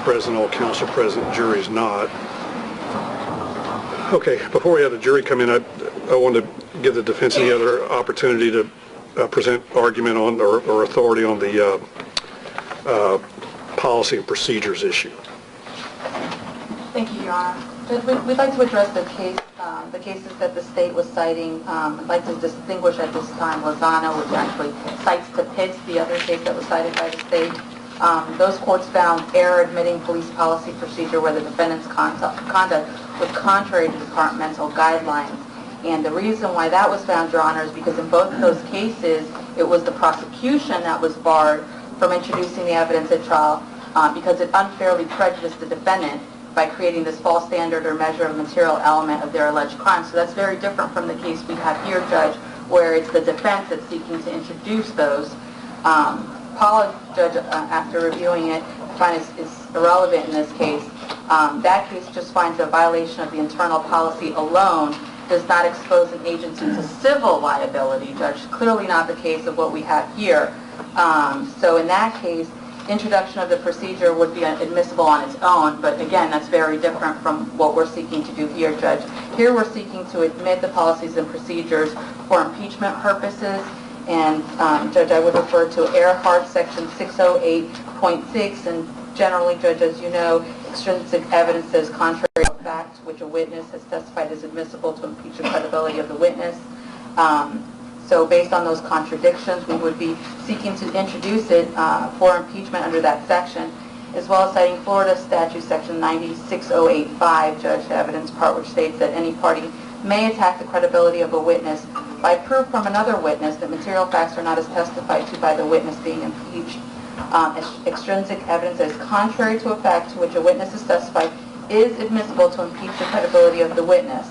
present, all counsel present, jury's not. Okay, before we have the jury come in, I wanted to give the defense any other opportunity to present argument on or authority on the policy and procedures issue. Thank you, Your Honor. We'd like to address the cases that the state was citing. I'd like to distinguish at this time Lozano, which actually cites to Pitts, the other case that was cited by the state. Those courts found error admitting police policy procedure where the defendant's conduct was contrary to departmental guidelines. And the reason why that was found, Your Honor, is because in both of those cases, it was the prosecution that was barred from introducing the evidence at trial because it unfairly prejudiced the defendant by creating this false standard or measure of material element of their alleged crime. So that's very different from the case we have here, Judge, where it's the defense that's seeking to introduce those. Paula, Judge, after reviewing it, finds it's irrelevant in this case. That case just finds a violation of the internal policy alone does not expose an agency to civil liability, Judge. Clearly not the case of what we have here. So in that case, introduction of the procedure would be admissible on its own, but again, that's very different from what we're seeking to do here, Judge. Here we're seeking to admit the policies and procedures for impeachment purposes, and Judge, I would refer to Earhart section 608.6, and generally, Judge, as you know, extrinsic evidence is contrary to facts which a witness has testified is admissible to impeach the credibility of the witness. So based on those contradictions, we would be seeking to introduce it for impeachment under that section, as well as citing Florida statute section 96085, Judge, evidence part, which states that any party may attack the credibility of a witness by proof from another witness that material facts are not as testified to by the witness being impeached. Extrinsic evidence that is contrary to a fact to which a witness is testified is admissible to impeach the credibility of the witness.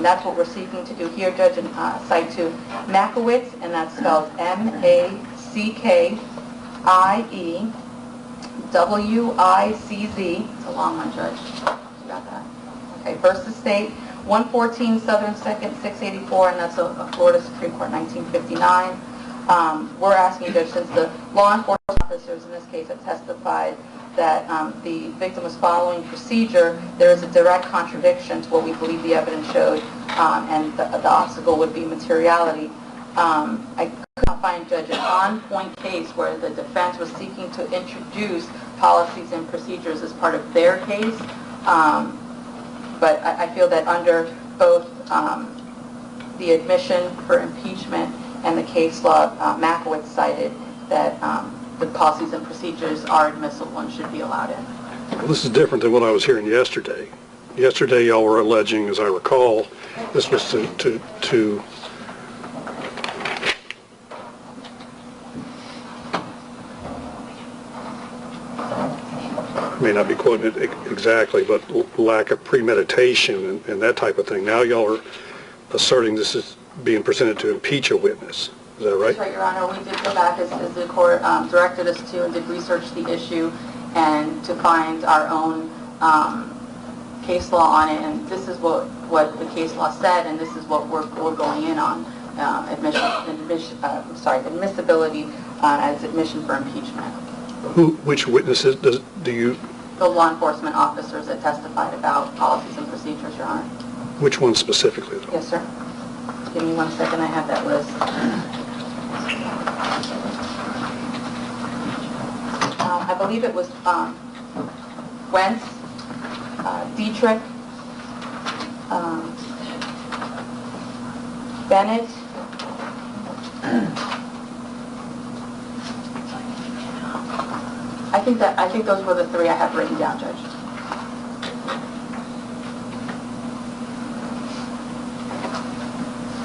That's what we're seeking to do here, Judge, and cite to Makowitz, and that's spelled M-A-C-K-I-E-W-I-C-Z. It's a long one, Judge. You got that? Okay, versus State, 114 Southern 2nd, 684, and that's a Florida Supreme Court, 1959. We're asking, Judge, since the law enforcement officers in this case have testified that the victim was following procedure, there is a direct contradiction to what we believe the evidence showed, and the obstacle would be materiality. I could not find, Judge, an on-point case where the defense was seeking to introduce policies and procedures as part of their case, but I feel that under both the admission for impeachment and the case law, Makowitz cited that the policies and procedures are admissible and should be allowed in. Well, this is different than what I was hearing yesterday. Yesterday, y'all were alleging, as I recall, this was to may not be quoting it exactly, but lack of premeditation and that type of thing. Now y'all are asserting this is being presented to impeach a witness. Is that right? That's right, Your Honor. We did go back as the court directed us to and did research the issue and to find our own case law on it, and this is what the case law said, and this is what we're going in on, admissibility as admission for impeachment. Which witnesses do you? The law enforcement officers that testified about policies and procedures, Your Honor. Which one specifically, though? Yes, sir. Give me 1 second. I have that list. I believe it was Wentz, Dietrich, Bennett, I think those were the three I have written down, Judge.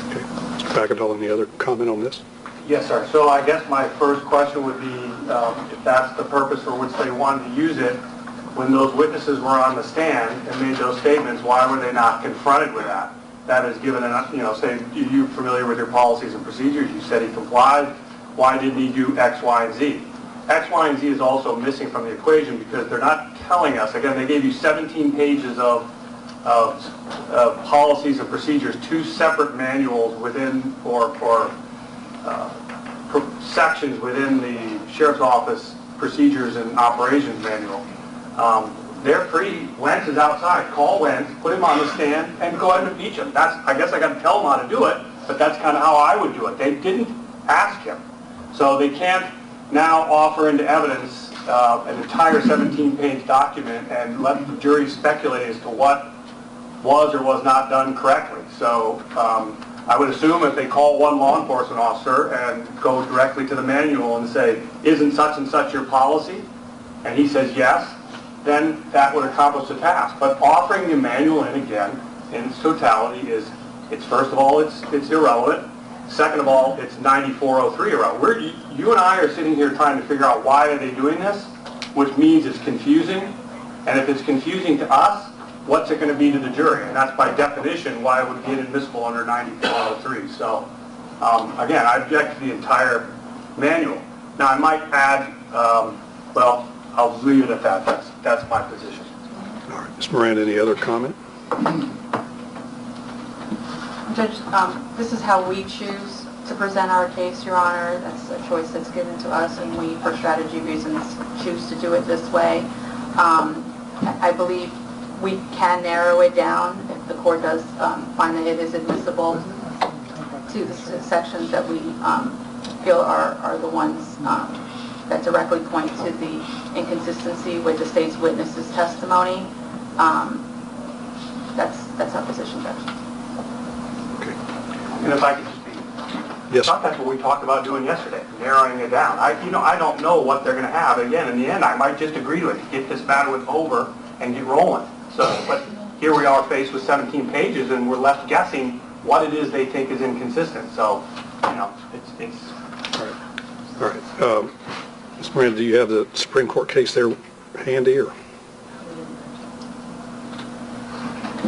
Okay. Mr. Packardall, any other comment on this? Yes, sir. So I guess my first question would be, if that's the purpose for which they wanted to use it, when those witnesses were on the stand and made those statements, why were they not confronted with that? That is given, say, you're familiar with your policies and procedures. You said he complied. Why didn't he do X, Y, and Z? X, Y, and Z is also missing from the equation because they're not telling us. Again, they gave you 17 pages of policies and procedures, 2 separate manuals within, or sections within the Sheriff's Office Procedures and Operations Manual. They're free. Wentz is outside. Call Wentz, put him on the stand, and go ahead and impeach him. I guess I got to tell them how to do it, but that's kind of how I would do it. They didn't ask him. So they can't now offer into evidence an entire 17-page document and let the jury speculate as to what was or was not done correctly. So I would assume if they call one law enforcement officer and go directly to the manual and say, isn't such and such your policy? And he says yes, then that would accomplish the task. But offering the manual in again, in its totality, it's first of all, it's irrelevant. Second of all, it's 9403 irrelevant. You and I are sitting here trying to figure out why are they doing this, which means it's confusing. And if it's confusing to us, what's it going to be to the jury? And that's by definition why it would be inadmissible under 9403. So, again, I object to the entire manual. Now, I might add, well, I'll leave it at that. That's my position. All right. Ms. Miranda, any other comment? Judge, this is how we choose to present our case, Your Honor. That's a choice that's given to us, and we, for strategy reasons, choose to do it this way. I believe we can narrow it down if the court does find that it is admissible to the sections that we feel are the ones that directly point to the inconsistency with the state's witness's testimony. That's our position, Judge. Okay. And if I could just be, yes. I thought that's what we talked about doing yesterday, narrowing it down. I don't know what they're going to have. Again, in the end, I might just agree to it, get this matter over and get rolling. So, but here we are faced with 17 pages, and we're left guessing what it is they think is inconsistent. So, it's. All right. Ms. Miranda, do you have the Supreme Court case there handy, or?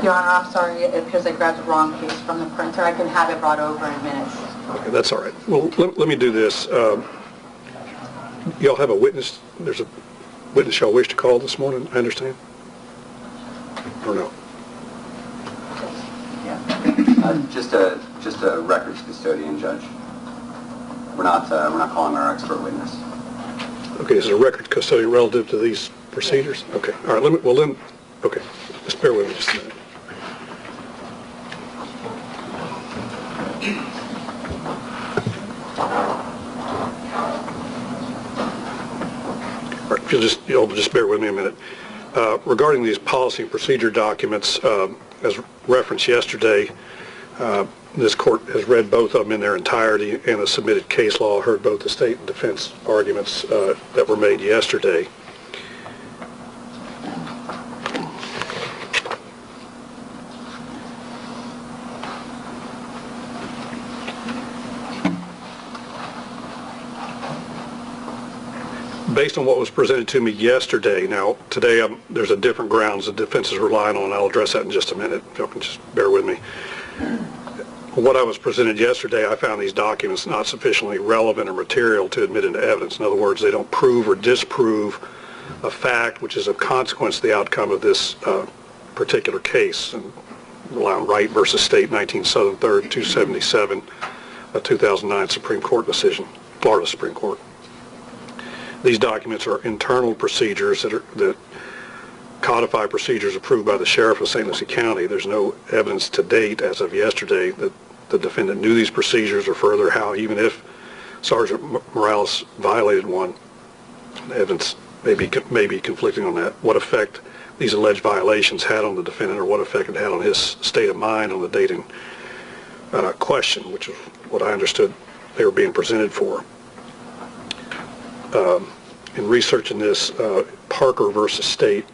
Your Honor, I'm sorry, it appears I grabbed the wrong case from the printer. I can have it brought over in minutes. Okay, that's all right. Well, let me do this. Y'all have a witness. There's a witness y'all wish to call this morning, I understand? Or no? Yeah. Just a records custodian, Judge. We're not calling our expert witness. Okay, is it a record custodian relative to these procedures? Okay, all right, okay, just bear with me just a minute. All right, if you'll just bear with me a minute. Regarding these policy and procedure documents, as referenced yesterday, this court has read both of them in their entirety and the submitted case law, heard both the state and defense arguments that were made yesterday. Based on what was presented to me yesterday, now today there's a different grounds the defense is relying on. I'll address that in just a minute, if y'all can just bear with me. What I was presented yesterday, I found these documents not sufficiently relevant or material to admit into evidence. In other words, they don't prove or disprove a fact which is of consequence to the outcome of this particular case. And rely on Wright versus State, 19 Southern 3rd, 277, a 2009 Supreme Court decision, Florida Supreme Court. These documents are internal procedures that codify procedures approved by the sheriff of St. Lucie County. There's no evidence to date, as of yesterday, that the defendant knew these procedures, or further, how even if Sergeant Morales violated one, evidence may be conflicting on that, what effect these alleged violations had on the defendant, or what effect it had on his state of mind on the date in question, which is what I understood they were being presented for. In researching this, Parker versus State,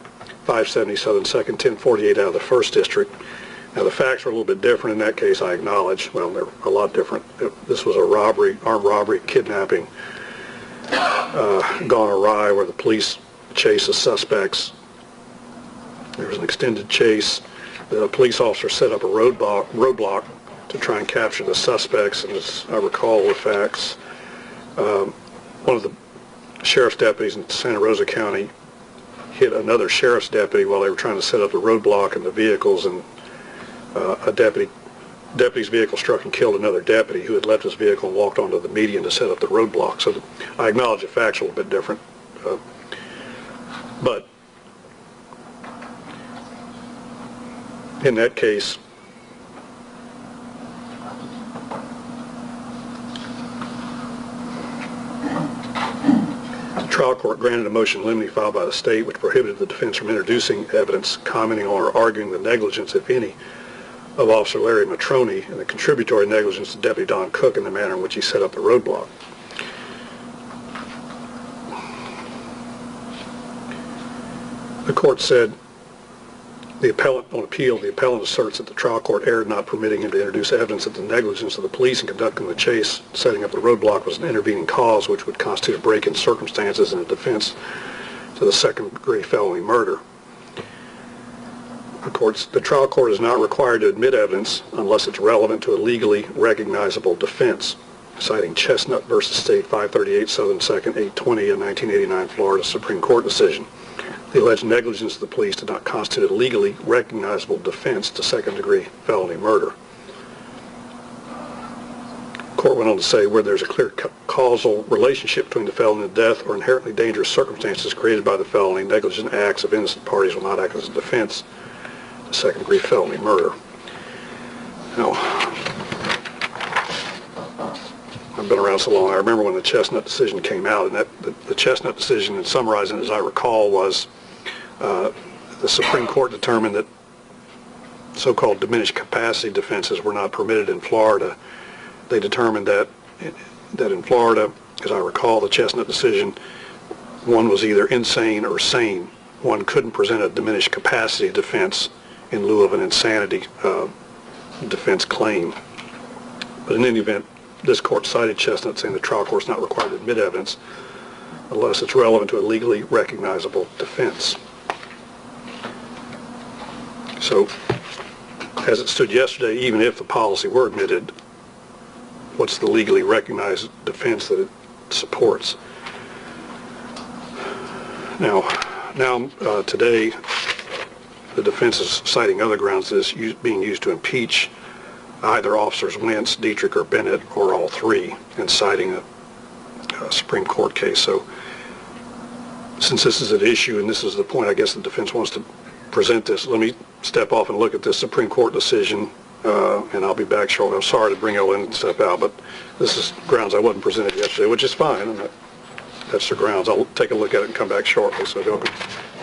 570 Southern 2nd, 1048 out of the 1st District. Now the facts are a little bit different in that case, I acknowledge. Well, they're a lot different. This was a robbery, armed robbery, kidnapping, gone awry, where the police chased the suspects. There was an extended chase. The police officer set up a roadblock to try and capture the suspects, and as I recall the facts, one of the sheriff's deputies in Santa Rosa County hit another sheriff's deputy while they were trying to set up the roadblock and the vehicles, and a deputy's vehicle struck and killed another deputy who had left his vehicle and walked onto the median to set up the roadblock. So I acknowledge the facts are a little bit different. But In that case, the trial court granted a motion in limine filed by the state which prohibited the defense from introducing evidence, commenting on or arguing the negligence, if any, of Officer Larry Matroni and the contributory negligence of Deputy Don Cook in the manner in which he set up the roadblock. The court said, the appellant on appeal, the appellant asserts that the trial court erred not permitting him to introduce evidence that the negligence of the police in conducting the chase, setting up the roadblock, was an intervening cause which would constitute a break in circumstances in a defense to the second-degree felony murder. The trial court is not required to admit evidence unless it's relevant to a legally recognizable defense, citing Chestnut v. State 538 Southern 2nd 820, a 1989 Florida Supreme Court decision. The alleged negligence of the police did not constitute a legally recognizable defense to second-degree felony murder. The court went on to say, where there's a clear causal relationship between the felony and death or inherently dangerous circumstances created by the felony, negligent acts of innocent parties will not act as a defense to second-degree felony murder. Now, I've been around so long, I remember when the Chestnut decision came out, and the Chestnut decision, and summarizing it as I recall, was the Supreme Court determined that so-called diminished capacity defenses were not permitted in Florida. They determined that in Florida, as I recall the Chestnut decision, one was either insane or sane. One couldn't present a diminished capacity defense in lieu of an insanity defense claim. But in any event, this court cited Chestnut saying the trial court is not required to admit evidence unless it's relevant to a legally recognizable defense. So, as it stood yesterday, even if the policy were admitted, what's the legally recognized defense that it supports? Now, today, the defense is citing other grounds that is being used to impeach either Officers Wentz, Dietrich, or Bennett, or all three, and citing a Supreme Court case. So, since this is an issue, and this is the point I guess the defense wants to present this, let me step off and look at this Supreme Court decision, and I'll be back shortly. I'm sorry to bring Ellen and step out, but this is grounds I wasn't presented yesterday, which is fine. That's the grounds. I'll take a look at it and come back shortly, so if y'all can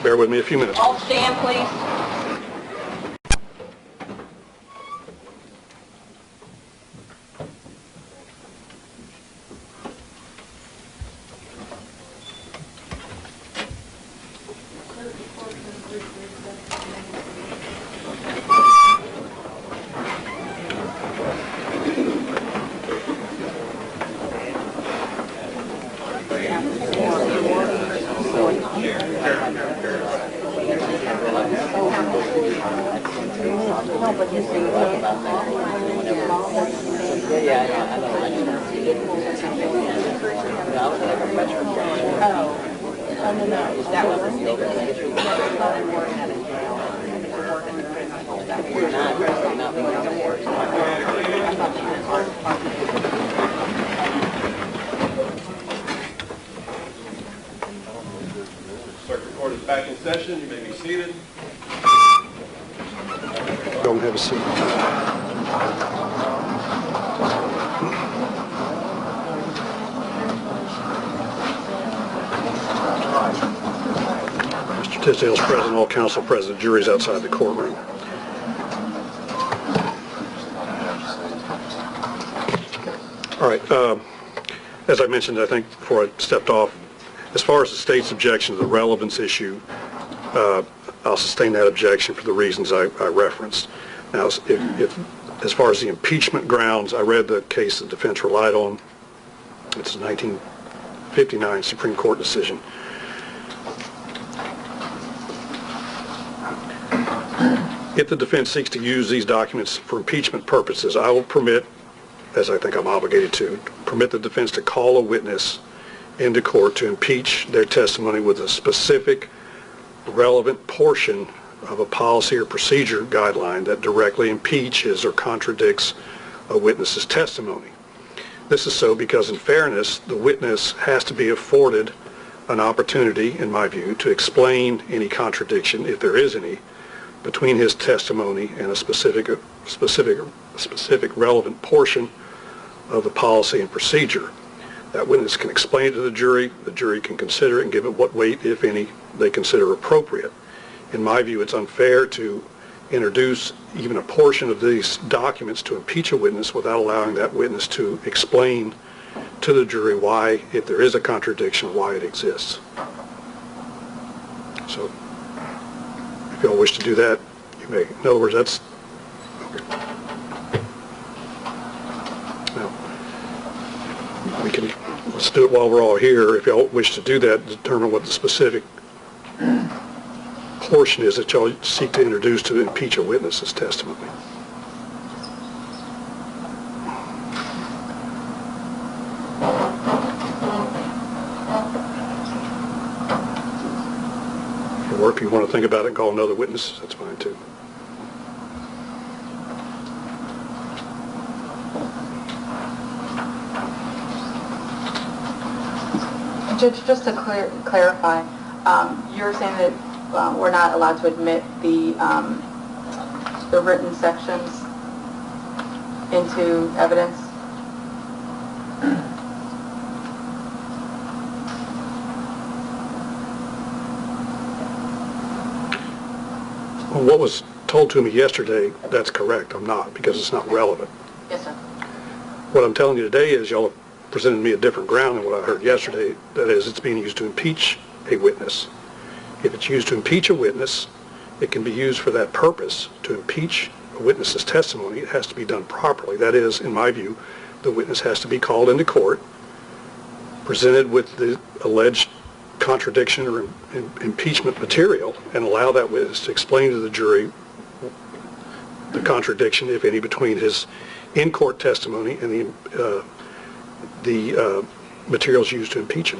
bear with me a few minutes. All stand, please. Circuit Court is back in session. You may be seated. Go and have a seat. Mr. Tisdale's present, all counsel present, jury's outside the courtroom. All right, as I mentioned, I think before I stepped off, as far as the state's objection to the relevance issue, I'll sustain that objection for the reasons I referenced. Now, as far as the impeachment grounds, I read the case the defense relied on. It's a 1959 Supreme Court decision. If the defense seeks to use these documents for impeachment purposes, I will permit, as I think I'm obligated to, permit the defense to call a witness into court to impeach their testimony with a specific relevant portion of a policy or procedure guideline that directly impeaches or contradicts a witness's testimony. This is so because, in fairness, the witness has to be afforded an opportunity, in my view, to explain any contradiction, if there is any, between his testimony and a specific relevant portion of the policy and procedure. That witness can explain it to the jury can consider it and give it what weight, if any, they consider appropriate. In my view, it's unfair to introduce even a portion of these documents to impeach a witness without allowing that witness to explain to the jury why, if there is a contradiction, why it exists. So, if you all wish to do that, you may. In other words, that's... Okay. Now, let's do it while we're all here. If y'all wish to do that, determine what the specific portion is that y'all seek to introduce to impeach a witness's testimony. Or if you want to think about it and call another witness, that's fine too. Judge, just to clarify, you're saying that we're not allowed to admit the written sections into evidence? Well, what was told to me yesterday, that's correct. I'm not, because it's not relevant. Yes, sir. What I'm telling you today is y'all have presented me a different ground than what I heard yesterday. That is, it's being used to impeach a witness. If it's used to impeach a witness, it can be used for that purpose. To impeach a witness's testimony, it has to be done properly. That is, in my view, the witness has to be called into court, presented with the alleged contradiction or impeachment material, and allow that witness to explain to the jury the contradiction, if any, between his in-court testimony and the materials used to impeach him.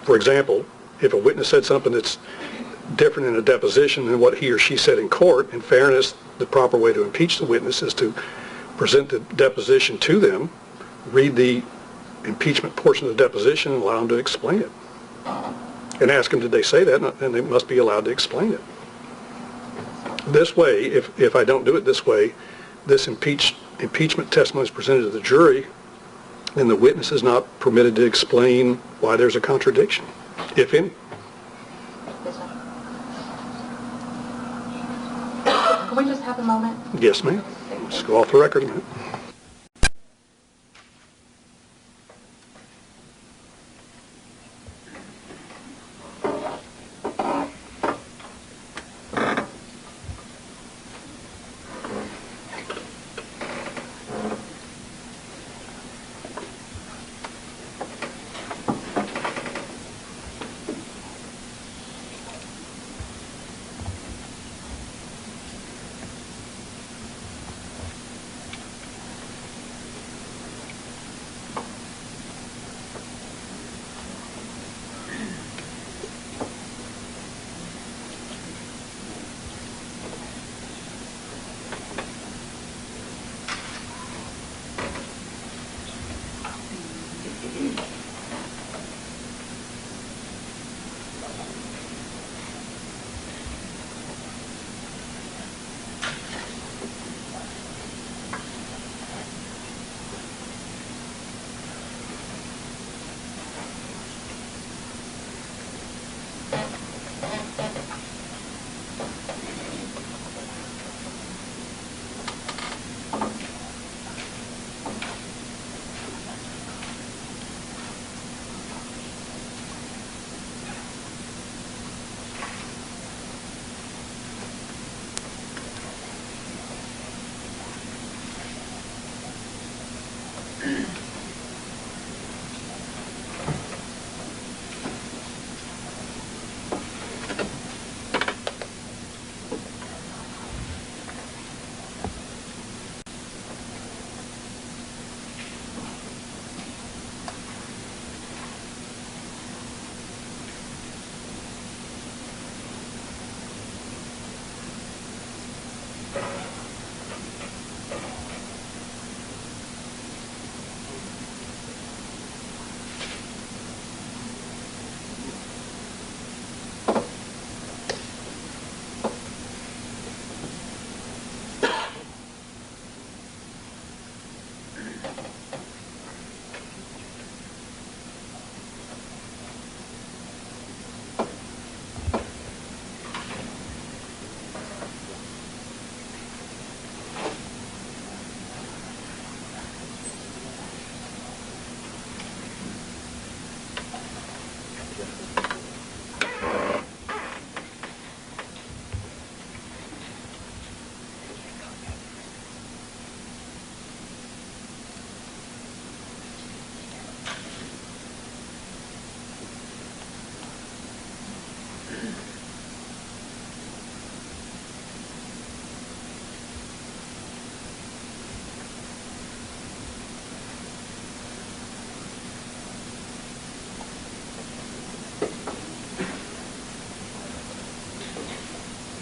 For example, if a witness said something that's different in a deposition than what he or she said in court, in fairness, the proper way to impeach the witness is to present the deposition to them, read the impeachment portion of the deposition, and allow them to explain it. And ask them, did they say that? And they must be allowed to explain it. This way, if I don't do it this way, this impeachment testimony is presented to the jury, and the witness is not permitted to explain why there's a contradiction, if any. Yes, sir. Can we just have a moment? Yes, ma'am. Just go off the record a minute.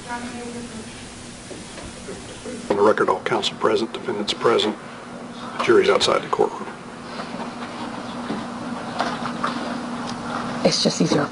On the record, all counsel present, defendants present, jury's outside the courtroom. It's just easier.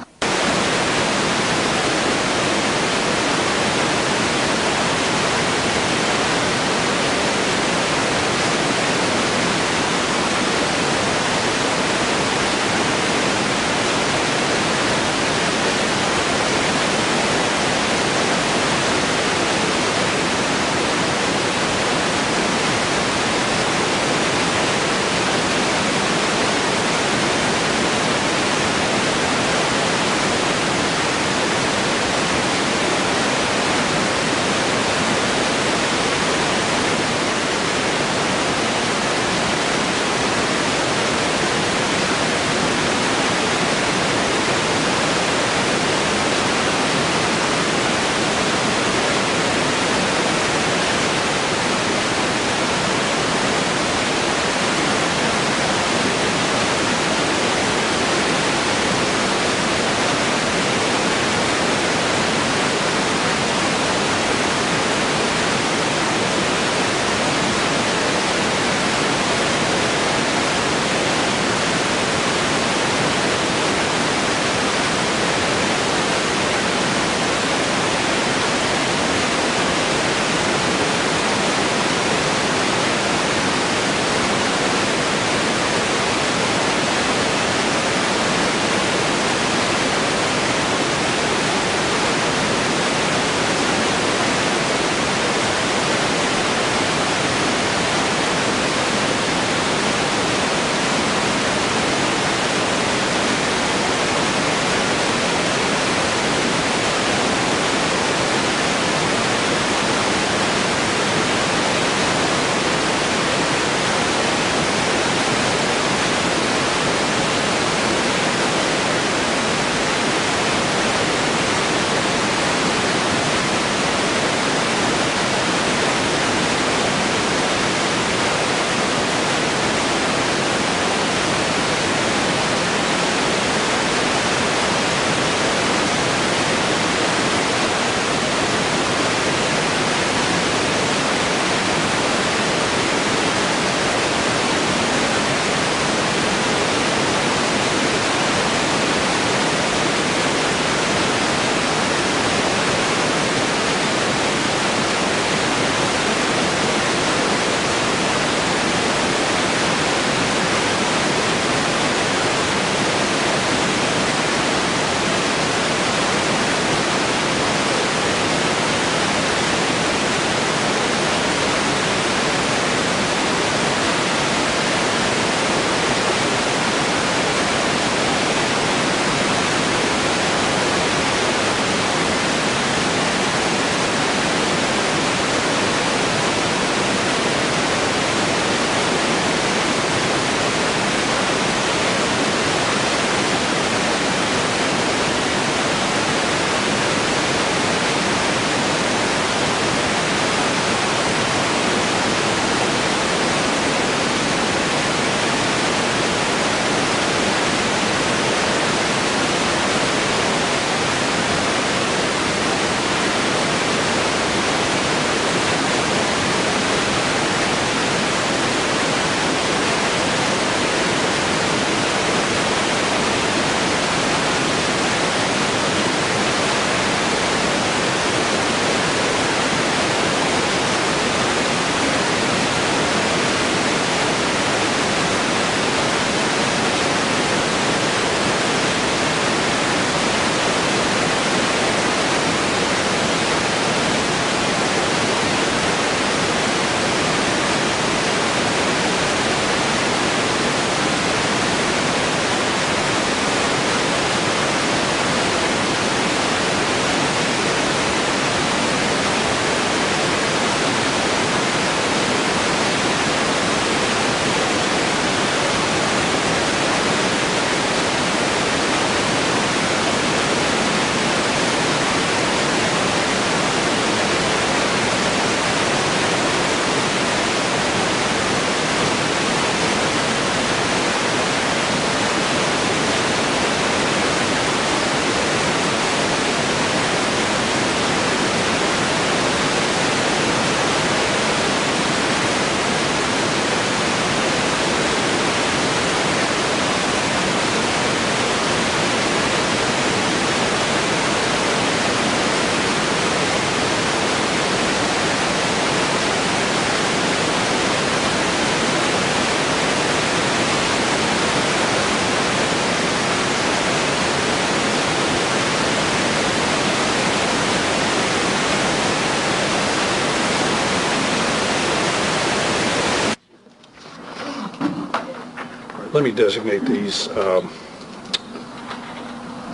let me designate these, I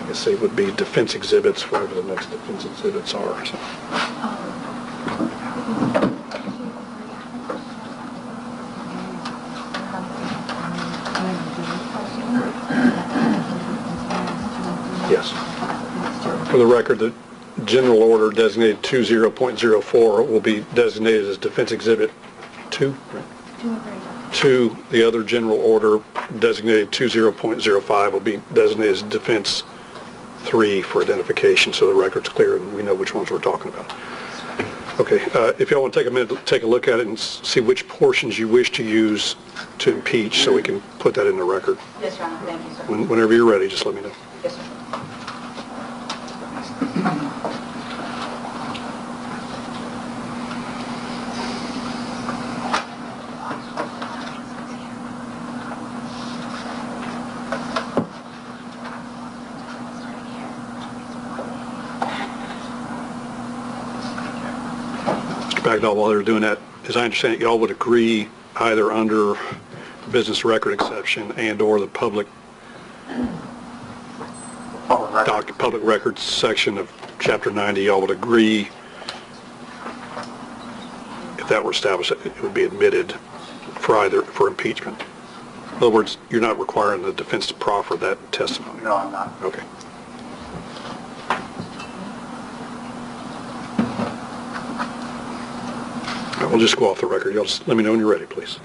guess they would be defense exhibits, whatever the next defense exhibits are. So. Yes. For the record, the general order designated 20.04 will be designated as defense exhibit 2, right? 2, the other general order designated 20.05 will be designated as defense 3 for identification, so the record's clear and we know which ones we're talking about. Okay, if y'all want to take a minute to take a look at it and see which portions you wish to use to impeach so we can put that in the record. Yes, Your Honor. Thank you, sir. Whenever you're ready, just let me know. Yes, sir. Bagdahl, while they're doing that, as I understand it, y'all would agree either under business record exception and or the public records section of Chapter 90, y'all would agree if that were established, it would be admitted for impeachment. In other words, you're not requiring the defense to proffer that testimony. No, I'm not. Okay. We'll just go off the record. Y'all just let me know when you're ready, please.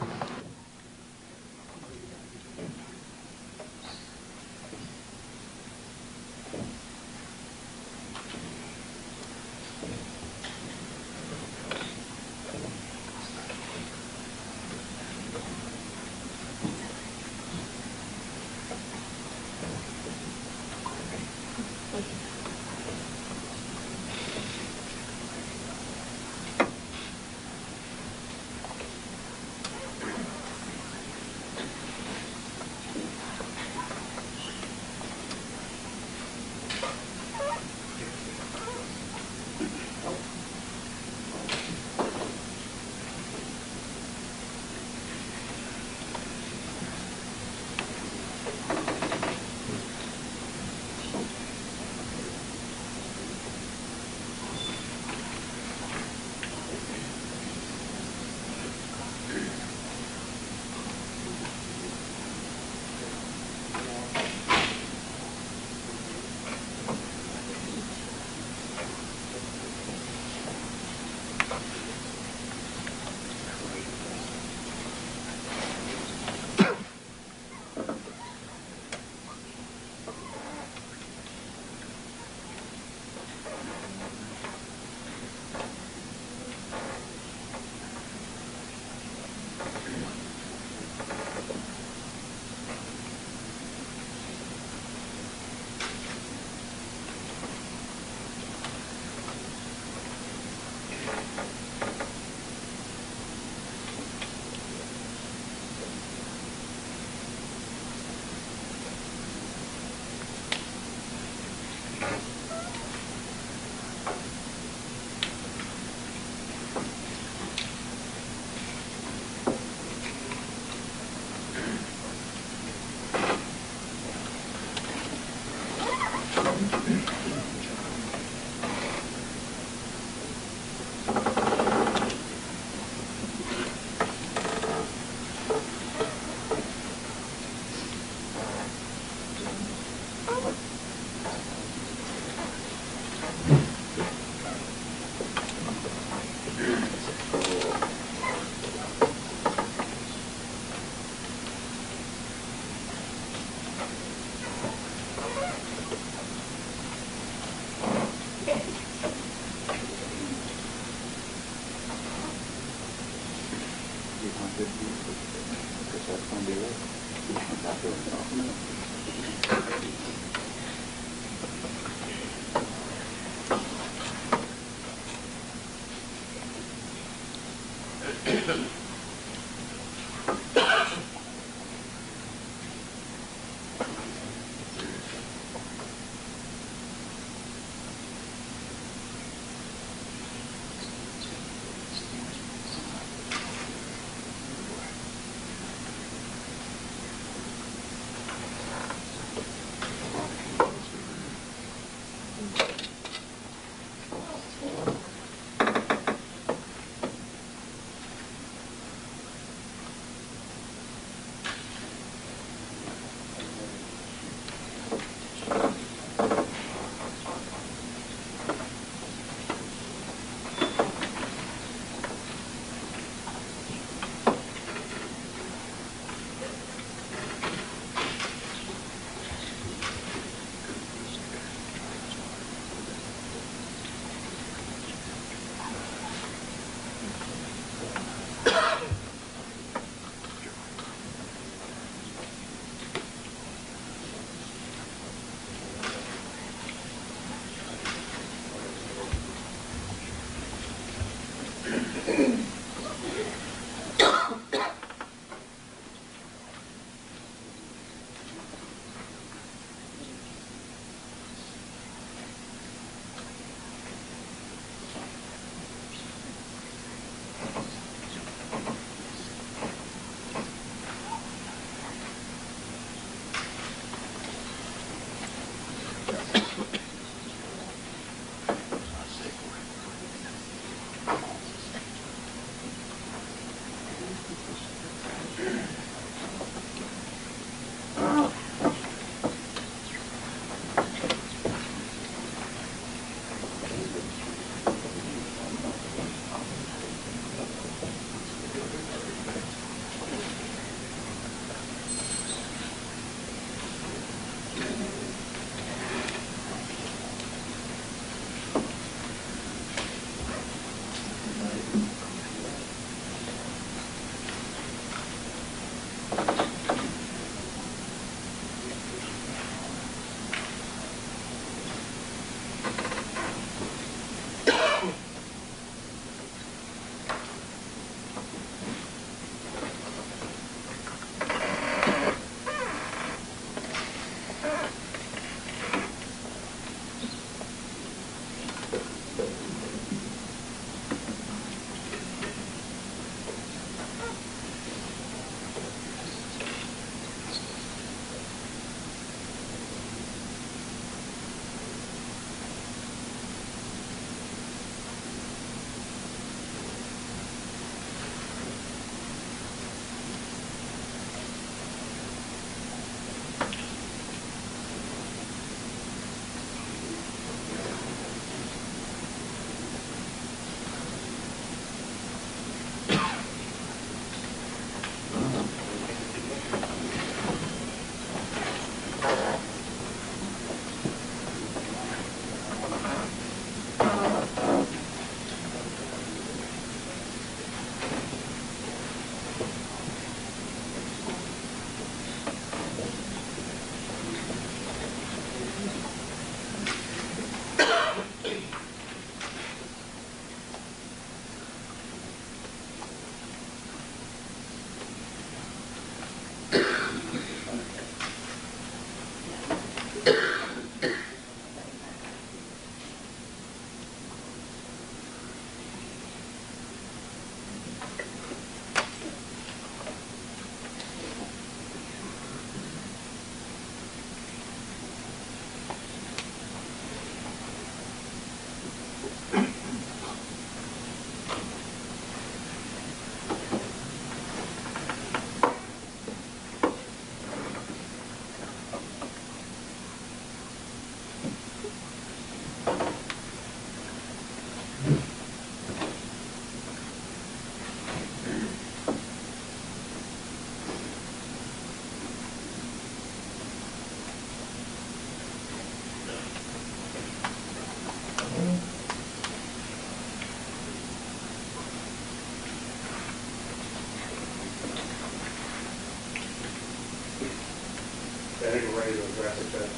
any way to address it, Judge?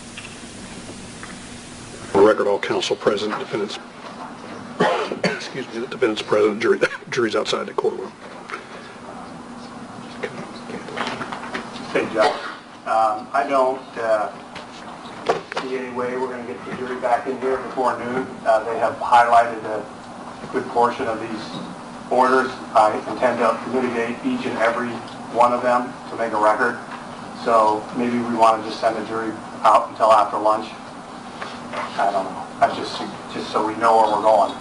For the record, all counsel present, defendants, excuse me, the defendant's present, jury's outside the courtroom. Hey, Judge. I don't see any way we're going to get the jury back in here before noon. They have highlighted a good portion of these orders. I intend to litigate each and every one of them to make a record. So maybe we want to just send the jury out until after lunch. I don't know. That's just so we know where we're going.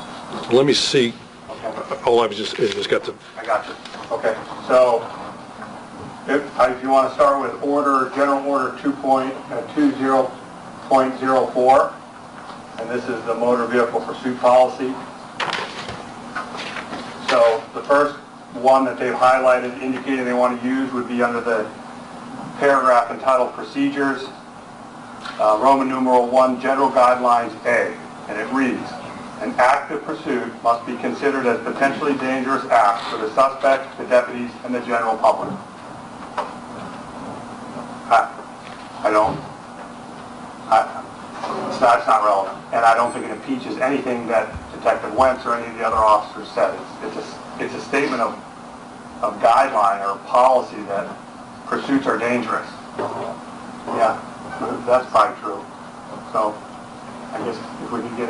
Let me see. Okay. All I've just got the, I got you. Okay. So if you want to start with General Order 2.20.04, and this is the motor vehicle pursuit policy. So the first one that they've highlighted indicating they want to use would be under the paragraph entitled Procedures, Roman numeral 1, General Guidelines A, and it reads, an active pursuit must be considered as potentially dangerous act for the suspect, the deputies, and the general public. That's not relevant, and I don't think it impeaches anything that Detective Wentz or any of the other officers said. It's a statement of guideline or policy that pursuits are dangerous. Yeah, that's probably true. So I guess if we can get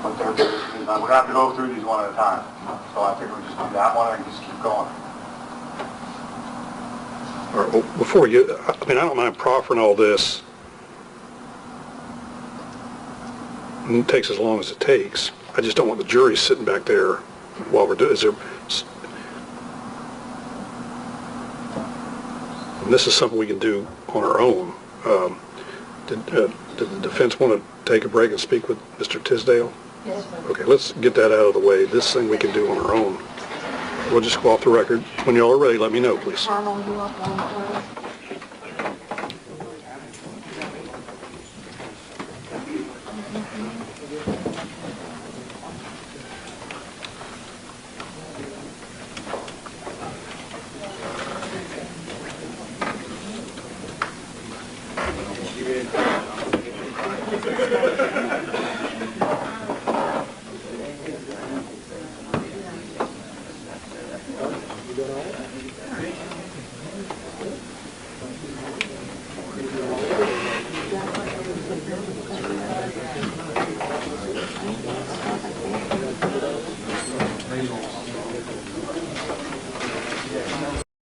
what their position is on, we're going to have to go through these one at a time. So I think we'll just do that one and just keep going. all right, well, before we get, I mean, I don't mind proffering all this. And it takes as long as it takes. I just don't want the jury sitting back there while we're doing, and this is something we can do on our own. Did the defense want to take a break and speak with Mr. Tisdale? Yes. Okay, let's get that out of the way. This thing we can do on our own. We'll just go off the record. When y'all are ready, let me know, please. Colonel, you up on